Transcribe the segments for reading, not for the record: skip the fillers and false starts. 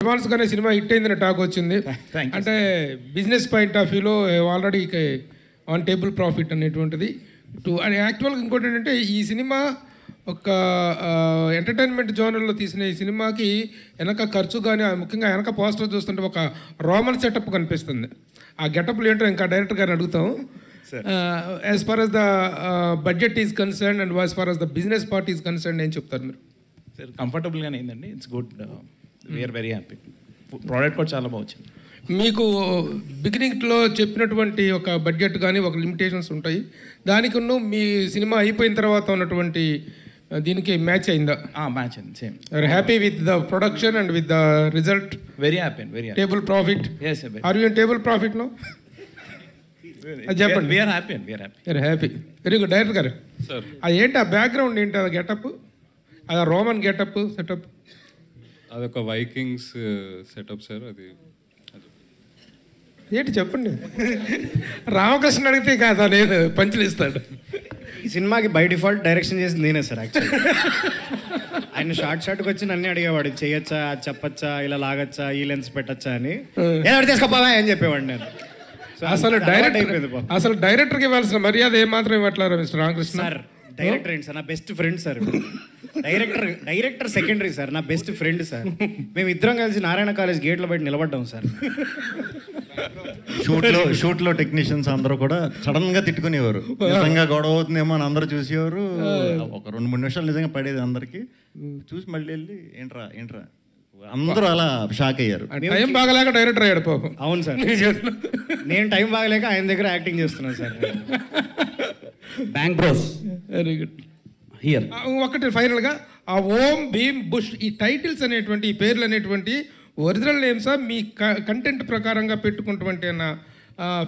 అడ్వాన్స్గానే cinema hit అయిందని talk వచ్చింది. అంటే బిజినెస్ పాయింట్ ఆఫ్ వ్యూలో ఆల్రెడీ ఆన్ టేబుల్ ప్రాఫిట్ అనేటువంటిది అని యాక్చువల్గా ఇంకోటి ఏంటంటే ఈ సినిమా ఒక ఎంటర్టైన్మెంట్ జోనర్లో తీసిన ఈ సినిమాకి వెనక ఖర్చు కానీ ముఖ్యంగా వెనక పోస్టర్ చూస్తుంటే ఒక రోమన్ సెటప్ కనిపిస్తుంది. ఆ గెటప్లు ఏంటో ఇంకా డైరెక్టర్ గారిని అడుగుతాం. As far as the budget is concern and as far as the business part is concern ఏం చెప్తారు మీరు? సార్ కంఫర్టబుల్గానే అయిందండి. It's good. We're very happy. Product కూడా చాలా బాగా వచ్చింది. మీకు బిగినింగ్లో చెప్పినటువంటి ఒక బడ్జెట్ కానీ ఒక లిమిటేషన్స్ ఉంటాయి, దానికి మీ సినిమా అయిపోయిన తర్వాత ఉన్నటువంటి దీనికి మ్యాచ్ అయిందా? మ్యాచ్ అయింది. Same. Are happy with the production and with the result? Very happy and very table profit. Are you in table profit no? చెప్పండి. We are happy and we are happy. Very happy. Very good. Director గారు sir, అది ఏంటి ఆ background ఏంటి? ఆ getup, అది Roman getup setup? అదొక Vikings setup sir. అది ఏంటి చెప్పండి. రామకృష్ణ అడిగితే కాదా నేను పంచులు ఇస్తాడు. ఈ సినిమాకి బై డిఫాల్ట్ డైరెక్షన్ చేసింది నేనే సార్. యాక్చువల్లీ ఆయన షార్ట్కి వచ్చి నన్ను అడిగేవాడు, చేయొచ్చా, చెప్పచ్చా, ఇలా లాగచ్చా, ఈ లెన్స్ పెట్టచ్చా అని. ఏదో తీసుకోపోవా అని చెప్పేవాడు నేను. అసలు డైరెక్టర్కి ఇవ్వాల్సిన మర్యాద ఏమాత్రం ఇవ్వట్లేరు మిస్టర్ రామకృష్ణ సార్. డైరెక్టర్ ఏంటి సార్, నా best friend sir. Director secondary sir, నా బెస్ట్ ఫ్రెండ్ సార్. మేము ఇద్దరం కలిసి నారాయణ కాలేజ్ గేట్లో బయట నిలబడ్డాం సార్. షూట్లో టెక్నీషియన్స్ అందరూ కూడా సడన్ గా తిట్టుకునేవారు. నిజంగా గొడవ అవుతుందేమో అని అందరూ చూసేవారు. ఒక 2-3 నిమిషాలు నిజంగా పడేది అందరికి. చూసి మళ్ళీ వెళ్ళి ఏంట్రా అందరూ అలా షాక్ అయ్యారు. టైం బాగలేక డైరెక్టర్ అయ్యాడు పాపం. అవును సార్. నేను టైం బాగలేక ఆయన దగ్గర యాక్టింగ్ చేస్తున్నాను sir. Bank bros. Very good. Here ఒకటి ఫైనల్గా ఆ ఓం భీమ్ బుష్ ఈ టైటిల్స్ అనేటువంటి ఈ పేర్లు అనేటువంటి ఒరిజినల్ నేమ్సా, మీ కంటెంట్ ప్రకారంగా పెట్టుకున్నటువంటి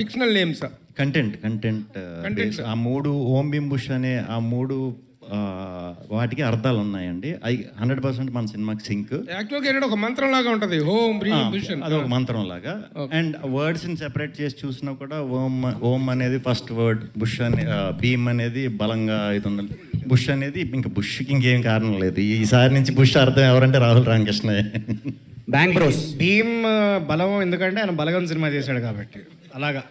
ఫిక్షనల్ నేమ్సా? కంటెంట్ ఆ 3 ఓం భీమ్ బుష్ అనే ఆ 3 వాటికి అర్థాలు ఉన్నాయండి. అవి 100% మన సినిమాకి సింక్. యాక్చువల్గా ఏంటంటే ఒక మంత్రం లాగా ఉంటుంది ఓం భీమ్ బుష్. అదొక మంత్రం లాగా. అండ్ వర్డ్స్ని సెపరేట్ చేసి చూసినా కూడా ఓం అనేది ఫస్ట్ వర్డ్, బుష్ అనే భీమ్ అనేది బలంగా అవుతుంది, బుష్ అనేది ఇంకా బుష్కి ఇంకేం కారణం లేదు. ఈసారి నుంచి బుష్ అర్థం ఎవరంటే రాహుల్ రామకృష్ణ. Bank bros. భీమ్ బలం ఎందుకంటే ఆయన బలగం సినిమా చేశాడు కాబట్టి. అలాగా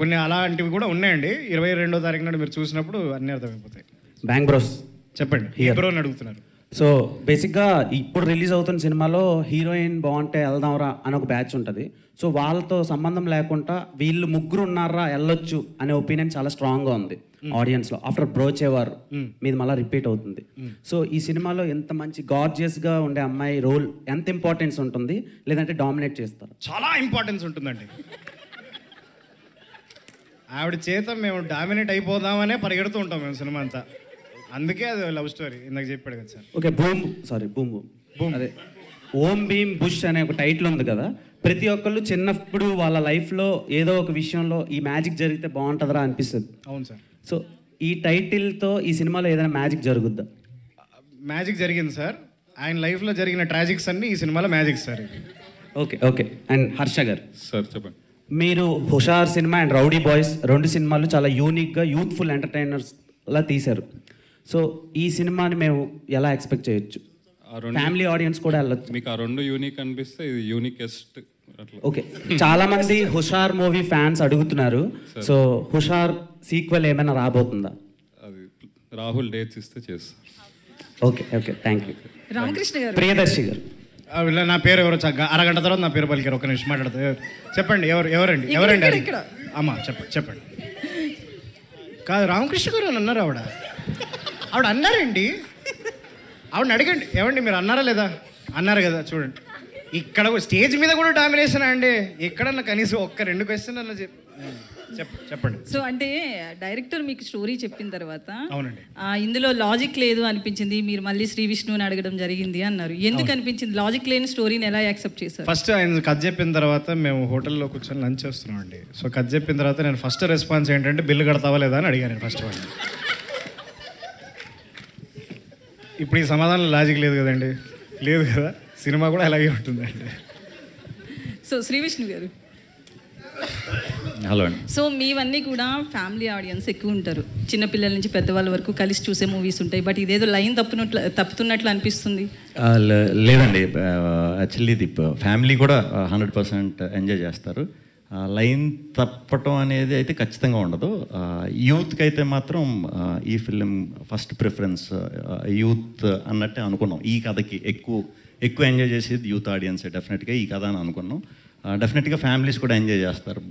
కొన్ని అలాంటివి కూడా ఉన్నాయండి. 22వ తారీఖు నాడు మీరు చూసినప్పుడు అన్నీ అర్థమైపోతాయి. బ్యాంక్ బ్రోస్ చెప్పండి. బ్రో అని అడుగుతున్నారు. సో బేసిక్గా ఇప్పుడు రిలీజ్ అవుతున్న సినిమాలో హీరోయిన్ బాగుంటే వెళ్దాంరా అని ఒక బ్యాచ్ ఉంటుంది. సో వాళ్ళతో సంబంధం లేకుండా వీళ్ళు ముగ్గురు ఉన్నారా వెళ్ళొచ్చు అనే ఒపీనియన్ చాలా స్ట్రాంగ్గా ఉంది ఆడియన్స్లో. ఆఫ్టర్ బ్రోచేవారు మీది మళ్ళీ రిపీట్ అవుతుంది. సో ఈ సినిమాలో ఎంత మంచి గార్జియస్గా ఉండే అమ్మాయి రోల్ ఎంత ఇంపార్టెన్స్ ఉంటుంది, లేదంటే డామినేట్ చేస్తారు? చాలా ఇంపార్టెన్స్ ఉంటుందండి. ఆవిడ చేత మేము డామినేట్ అయిపోదామనే పరిగెడుతూ ఉంటాం మేము సినిమా అంతా. అందుకే అది లవ్ స్టోరీ ఇందాక చెప్పాడు కదా సార్. ఓకే. బూమ్ అదే ఓం భీమ్ బుష్ అనే ఒక టైటిల్ ఉంది కదా. ప్రతి ఒక్కళ్ళు చిన్నప్పుడు వాళ్ళ లైఫ్లో ఏదో ఒక విషయంలో ఈ మ్యాజిక్ జరిగితే బాగుంటుందిరా అనిపిస్తుంది. అవును సార్. సో ఈ టైటిల్తో ఈ సినిమాలో ఏదైనా మ్యాజిక్ జరుగుద్దా? మ్యాజిక్ జరిగింది సార్. ఆయన లైఫ్లో జరిగిన ట్రాజిక్స్ అన్నీ ఈ సినిమాలో magic sir. Okay. And Harsha గారు సార్ చెప్పండి. మీరు హుషార్ సినిమా అండ్ రౌడీ బాయ్స్ 2 సినిమాలు చాలా యూనిక్గా యూత్ఫుల్ ఎంటర్టైనర్స్లా తీశారు. సో ఈ సినిమాని మేము ఎలా ఎక్స్పెక్ట్ చేయొచ్చు? ఫ్యామిలీ ఆడియన్స్ కూడా వెళ్ళొచ్చు. మీకు ఆ 2 యూనిక్ అనిపిస్తే ఇది యూనికెస్ట్. ఓకే. చాలా మంది హుషార్ మూవీ ఫ్యాన్స్ అడుగుతున్నారు. సో హుషార్ సీక్వెల్ ఏమైనా రాబోతుందా? అది రాహుల్ డేట్స్ ఇస్తే చేస్తాం. ఓకే. Thank you. రామకృష్ణ గారు. ప్రియదర్శి గారు. నా పేరు ఎవరో అరగంట తర్వాత నా పేరు పలికారు. ఒక నిమిషం మాట్లాడతారు. చెప్పండి. ఎవరండి అమ్మా చెప్పండి. కాదు రామకృష్ణ గారు అని అన్నారు. ఆవిడ అన్నారండి. ఆవిడని అడగండి. ఏమండి మీరు అన్నారా లేదా? అన్నారు కదా. చూడండి ఇక్కడ స్టేజ్ మీద కూడా డామినేషన్ అండి. ఎక్కడన్నా కనీసం 1-2 క్వశ్చన్ అన్న చెప్పండి. సో అంటే డైరెక్టర్ మీకు స్టోరీ చెప్పిన తర్వాత అవునండి ఇందులో లాజిక్ లేదు అనిపించింది, మీరు మళ్ళీ శ్రీ విష్ణుని అడగడం జరిగింది అన్నారు. ఎందుకు అనిపించింది? లాజిక్ లేని స్టోరీని ఎలా యాక్సెప్ట్ చేశారు? ఫస్ట్ ఆయన కథ చెప్పిన తర్వాత మేము హోటల్లో కూర్చొని లంచ్ చేస్తున్నాం అండి. సో కథ చెప్పిన తర్వాత నేను ఫస్ట్ రెస్పాన్స్ ఏంటంటే బిల్లు కడతావా లేదా అని అడిగాను ఫస్ట్ వాడిని. ఇప్పుడు ఈ సమాధానం లాజిక్ లేదు కదండి. లేదు కదా. సినిమా కూడా అలాగే ఉంటుందండి. సో శ్రీ విష్ణు గారు హలో అండి. సో మీవన్నీ కూడా ఫ్యామిలీ ఆడియన్స్ ఎక్కువ ఉంటారు, చిన్నపిల్లల నుంచి పెద్దవాళ్ళ వరకు కలిసి చూసే మూవీస్ ఉంటాయి. బట్ ఇదేదో లైన్ తప్పుతున్నట్లు అనిపిస్తుంది. లేదండి, యాక్చువల్లీ ఇది ఫ్యామిలీ కూడా 100% ఎంజాయ్ చేస్తారు. లైన్ తప్పటం అనేది అయితే ఖచ్చితంగా ఉండదు. యూత్కి అయితే మాత్రం ఈ ఫిలిం ఫస్ట్ ప్రిఫరెన్స్ యూత్ అన్నట్టే అనుకున్నాం. ఈ కథకి ఎక్కువ ఎంజాయ్ చేసేది యూత్ ఆడియన్సే డెఫినెట్గా ఈ కథ అని అనుకున్నాం. డెఫినెట్గా ఫ్యామిలీస్ కూడా ఎంజాయ్ చేస్తారు.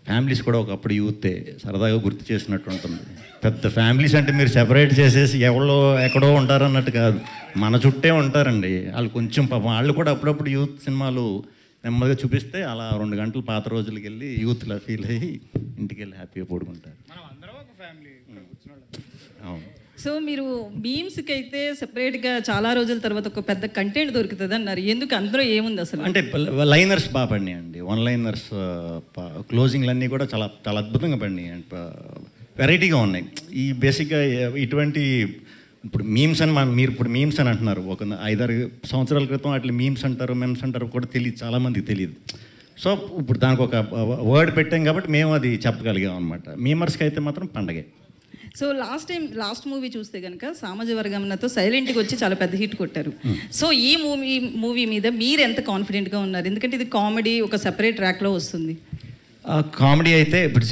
ఫ్యామిలీస్ కూడా ఒకప్పుడు యూతే సరదాగా గుర్తు చేసినట్టు ఉంటుంది. పెద్ద ఫ్యామిలీస్ అంటే మీరు సెపరేట్ చేసేసి ఎక్కడో ఉంటారన్నట్టు కాదు, మన చుట్టే ఉంటారండి వాళ్ళు. కొంచెం పాపం వాళ్ళు కూడా అప్పుడప్పుడు యూత్ సినిమాలు నెమ్మదిగా చూపిస్తే అలా 2 గంటలు పాత రోజులకి వెళ్ళి యూత్లా ఫీల్ అయ్యి ఇంటికి వెళ్ళి హ్యాపీగా పడుకుంటారు. అవును. సో మీరు మీమ్స్కి అయితే సెపరేట్గా చాలా రోజుల తర్వాత ఒక పెద్ద కంటెంట్ దొరుకుతుంది అన్నారు. ఎందుకు, అందులో ఏముంది అసలు? అంటే లైనర్స్ బాగా పడినాయి అండి, 1 లైనర్స్ క్లోజింగ్లన్నీ కూడా చాలా చాలా అద్భుతంగా పడినాయి అండ్ వెరైటీగా ఉన్నాయి. ఈ బేసిక్గా ఇటువంటి ఇప్పుడు మీమ్స్ అని మీరు ఇప్పుడు మీమ్స్ అని అంటున్నారు, ఒక 5-6 సంవత్సరాల క్రితం అట్లా మీమ్స్ అంటారు మెమ్స్ అంటారు కూడా తెలియదు, చాలామందికి తెలియదు. సో ఇప్పుడు దానికి ఒక వర్డ్ పెట్టాం కాబట్టి మేము అది చెప్పగలిగాం అనమాట. మీమర్స్కి అయితే మాత్రం పండగే. సో లాస్ట్ మూవీ చూస్తే కనుక సామాజిక వర్గంతో సైలెంట్గా వచ్చి చాలా పెద్ద హిట్ కొట్టారు. సో ఈ మూవీ మీద మీరు ఎంత కాన్ఫిడెంట్గా ఉన్నారు? ఎందుకంటే ఇది కామెడీ ఒక సెపరేట్ ట్రాక్లో వస్తుంది. కామెడీ అయితే ఇప్పుడు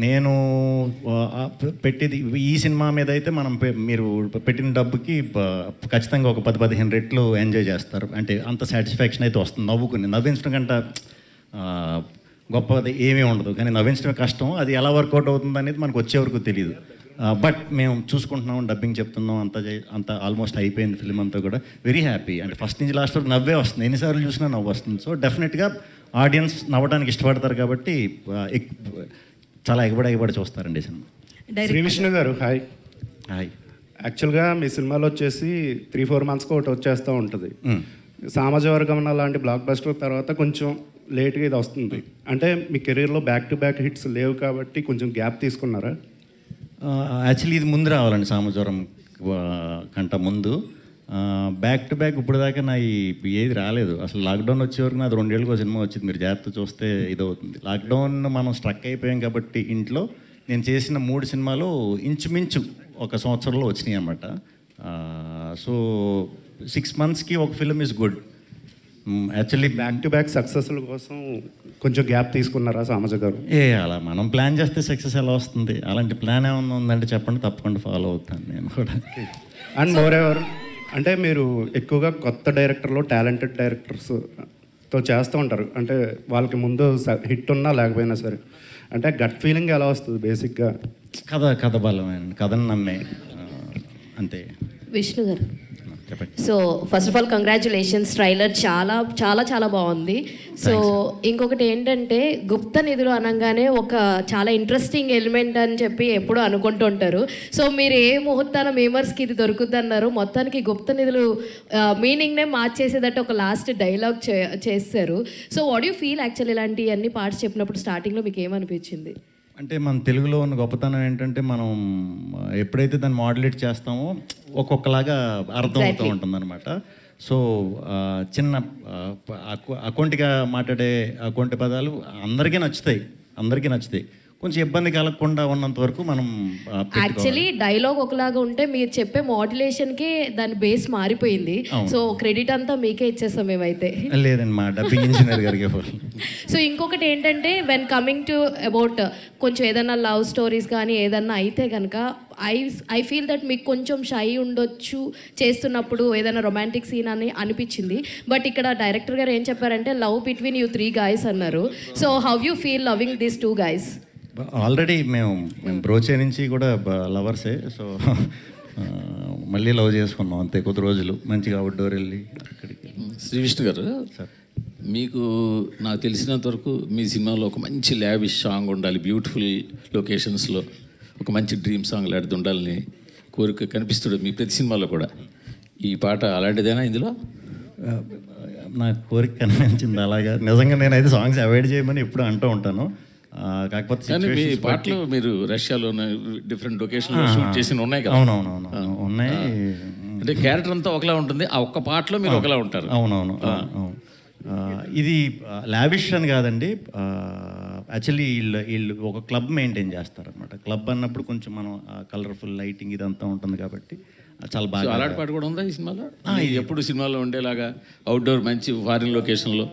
నేను పెట్టేది ఈ సినిమా మీద అయితే మనం మీరు పెట్టిన డబ్బుకి ఖచ్చితంగా ఒక 10-15 రెట్లు ఎంజాయ్ చేస్తారు. అంటే అంత సాటిస్ఫాక్షన్ అయితే వస్తుంది. నవ్వించడం కంటే గొప్పది ఏమీ ఉండదు, కానీ నవ్వించడమే కష్టం. అది ఎలా వర్కౌట్ అవుతుంది అనేది మనకు వచ్చే వరకు తెలియదు. బట్ మేము చూసుకుంటున్నాం, డబ్బింగ్ చెప్తున్నాం, అంత ఆల్మోస్ట్ అయిపోయింది ఫిలిం అంతా కూడా. Very happy. అంటే ఫస్ట్ నుంచి లాస్ట్ వరకు నవ్వే వస్తుంది, ఎన్నిసార్లు చూసినా నవ్వు వస్తుంది. సో డెఫినెట్గా ఆడియన్స్ నవ్వడానికి ఇష్టపడతారు కాబట్టి చాలా ఎగబడి చూస్తారండి సినిమా. శ్రీ విష్ణు గారు హాయ్. హాయ్. యాక్చువల్గా మీ సినిమాలో వచ్చేసి 3-4 మంత్స్కి ఒకటి వచ్చేస్తూ ఉంటుంది. సామాజిక వర్గం లాంటి బ్లాక్ బస్టర్ తర్వాత కొంచెం లేట్గా ఇది వస్తుంది. అంటే మీ కెరీర్లో బ్యాక్ టు బ్యాక్ హిట్స్ లేవు కాబట్టి కొంచెం గ్యాప్ తీసుకున్నారా? యాక్చువల్లీ ఇది ముందు రావాలండి, సామజ్వరం కంట ముందు. బ్యాక్ టు బ్యాక్ ఇప్పుడు దాకా నా ఏది రాలేదు అసలు. లాక్డౌన్ వచ్చే వరకు నాది 2 ఏళ్ళకి సినిమా వచ్చింది. మీరు జాగ్రత్త చూస్తే ఇదవుతుంది. లాక్డౌన్ మనం స్ట్రక్ అయిపోయాం కాబట్టి ఇంట్లో నేను చేసిన 3 సినిమాలు ఇంచుమించు 1 సంవత్సరంలో వచ్చినాయి అన్నమాట. సో 6 మంత్స్కి ఒక film is good. Actually back to back సక్సెస్ల కోసం కొంచెం గ్యాప్ తీసుకున్నారా సామాజిక గారు? అలా మనం ప్లాన్ చేస్తే సక్సెస్ ఎలా వస్తుంది? అలాంటి ప్లాన్ ఏమన్నా ఉందంటే చెప్పండి, తప్పకుండా ఫాలో అవుతాను నేను కూడా. అండ్ మోర్ ఎవర్ అంటే మీరు ఎక్కువగా కొత్త డైరెక్టర్లు టాలెంటెడ్ డైరెక్టర్స్తో చేస్తూ ఉంటారు. అంటే వాళ్ళకి ముందు హిట్ ఉన్నా లేకపోయినా సరే, అంటే గట్ ఫీలింగ్ ఎలా వస్తుంది బేసిక్గా? కథ బలమైన కథను నమ్మే అంతే. విష్ణు గారు చెప్పండి. So first of all congratulations, trailer చాలా చాలా చాలా బాగుంది. సో ఇంకొకటి ఏంటంటే గుప్త నిధులు అనగానే ఒక చాలా ఇంట్రెస్టింగ్ ఎలిమెంట్ అని చెప్పి ఎప్పుడూ అనుకుంటూ ఉంటారు. సో మీరు ఏ ముహూర్తాన మేమర్స్కి ఇది దొరుకుద్ది అన్నారు, మొత్తానికి గుప్త నిధులు మీనింగ్నే మార్చేసేదట్టు ఒక లాస్ట్ డైలాగ్ చేస్తారు. So what you feel actually ఇలాంటి అన్ని పార్ట్స్ చెప్పినప్పుడు స్టార్టింగ్లో మీకు ఏమనిపించింది? అంటే మన తెలుగులో ఉన్న గొప్పతనం ఏంటంటే మనం ఎప్పుడైతే దాన్ని మాడ్యులేట్ చేస్తామో ఒక్కొక్కలాగా అర్థం అవుతూ ఉంటుంది అనమాట. సో చిన్న అకౌంట్గా మాట్లాడే అకౌంట్ పదాలు అందరికీ నచ్చుతాయి. కొంచెం ఇబ్బంది కలగకుండా ఉన్నంత వరకు మనం యాక్చువల్లీ డైలాగ్ ఒకలాగా ఉంటే మీరు చెప్పే మాడ్యులేషన్కి దాని బేస్ మారిపోయింది. సో క్రెడిట్ అంతా మీకే ఇచ్చేస్తాం మేమైతే. లేదండి, మా డబ్బింగ్ ఇంజనీర్ గారికి. సో ఇంకొకటి ఏంటంటే వెన్ కమింగ్ టు అబౌట్ కొంచెం ఏదైనా లవ్ స్టోరీస్ కానీ ఏదన్నా అయితే కనుక ఐ ఫీల్ దట్ మీకు కొంచెం షై ఉండొచ్చు చేస్తున్నప్పుడు ఏదైనా రొమాంటిక్ సీన్ అని అనిపించింది. బట్ ఇక్కడ డైరెక్టర్ గారు ఏం చెప్పారంటే లవ్ బిట్వీన్ యూ 3 guys అన్నారు. So how you feel loving these 2 guys? Already మేము బ్రోచే నుంచి కూడా లవర్సే. సో మళ్ళీ లవ్ చేసుకున్నాం అంతే, కొద్ది రోజులు మంచిగా అవుట్డోర్ వెళ్ళి అక్కడికి. శ్రీ విష్ణు గారు సార్, మీకు నాకు తెలిసినంత వరకు మీ సినిమాలో ఒక మంచి ల్యావిష్ సాంగ్ ఉండాలి, బ్యూటిఫుల్ లొకేషన్స్లో ఒక మంచి డ్రీమ్ సాంగ్ లాంటిది ఉండాలని కోరిక కనిపిస్తుంది మీ ప్రతి సినిమాలో కూడా. ఈ పాట అలాంటిదేనా ఇందులో? నా కోరిక కనిపించింది అలాగా. నిజంగా నేనైతే సాంగ్స్ అవాయిడ్ చేయమని ఎప్పుడు అంటూ ఉంటాను. కాకపోతే మీ పాటలు మీరు రష్యాలో డిఫరెంట్ లొకేషన్లో షూట్ చేసి ఉన్నాయి కదా? అవునవును ఉన్నాయి. అంటే క్యారెక్టర్ అంతా ఒకలా ఉంటుంది, ఆ ఒక్క పాటలో మీరు ఒకలా ఉంటారు. అవునవును. ఇది లావిష్ అని కాదండి, యాక్చువల్లీ వీళ్ళు ఒక క్లబ్ మెయింటైన్ చేస్తారనమాట. క్లబ్ అన్నప్పుడు కొంచెం మనం కలర్ఫుల్ లైటింగ్ ఇదంతా ఉంటుంది కాబట్టి చాలా బాగా. అలాంటి పాట కూడా ఉందా ఈ సినిమాలో? ఎప్పుడు సినిమాలో ఉండేలాగా అవుట్డోర్ మంచి ఫారిన్ లొకేషన్లో